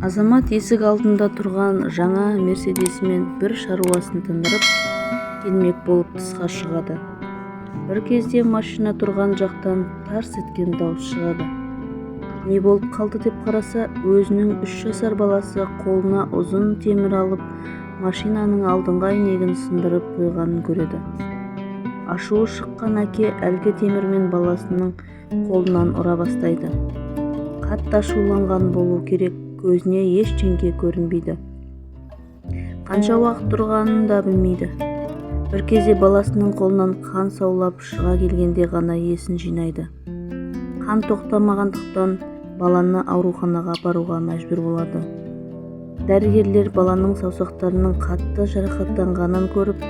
Азамат есік алдында тұрған жаңа мерседесімен бір шаруасын тындырып келмек болып тысқа шығады. Бір кезде машина тұрған жақтан тарс еткен дауыс шығады. Не болып қалды деп қараса, өзінің 3 жасар баласы қолына ұзын темір алып, машинаның алдыңғы әйнегін сындырып қойғанын көреді. Ашуы шыққан әке әлгі темірмен баласының қолынан ұра бастайды. Қатты ашуланған болу керек, көзіне ештеңе көрінбейді. Қанша уақыт тұрғанын да білмейді. Бір кезде баласының қолынан қан саулап шыға келгенде ғана есін жинайды. Қан тоқтамағандықтан баланы ауруханаға апаруға мәжбүр болады. Дәрігерлер баланың саусақтарының қатты жарақаттанғанын көріп,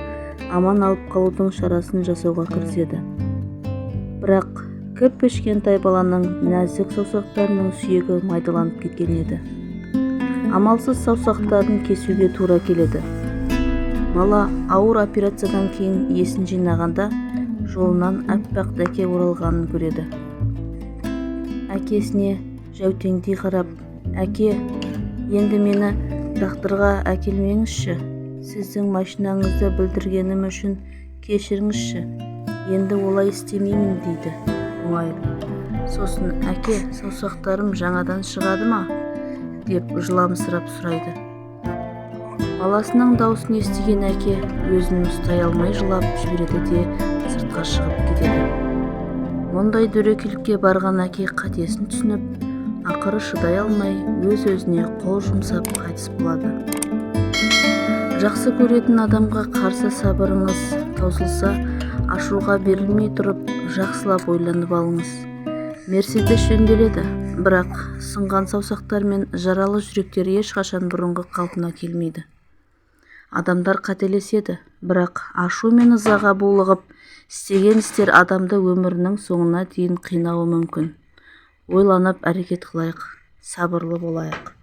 аман алып қалудың шарасын жасауға кіріседі. Бірақ кіп-кішкентай баланың нәзік саусақтарының сүйегі майдаланып кеткен еді. Амалсыз саусақтарын кесуге тура келеді. Бала ауыр операциядан кейін есін жинағанда жолынан аппақ дәке оралғанын көреді. Әкесіне жәутеңдей қарап, «Әке, енді мені дақтырға әкелмеңізші. Сіздің машинаңызды білдіргенім үшін кешіріңізші. Енді олай істемеймін» дейді мұңайып. Сосын «Әке, саусақтарым жаңадан шығады ма?» деп жыламсырап сұрайды. Баласының даусын естіген әке өзін ұстай алмай жылап жібереді де сыртқа шығып кетеді. Мұндай дөрекілікке барған әке қатесін түсініп, ақыры шыдай алмай өз-өзіне қол жұмсап қайтыс болады. Жақсы көретін адамға қарсы сабырыңыз таусылса, ашуға берілмей тұрып, жақсылап ойланып алыңыз. Мерседес жөнделеді, бірақ сынған саусақтар мен жаралы жүректер ешқашан бұрынғы қалпына келмейді. Адамдар қателеседі, бірақ ашу мен ызаға булығып, істеген істер адамды өмірінің соңына дейін қинауы мүмкін. Ойланып әрекет қылайық, сабырлы болайық.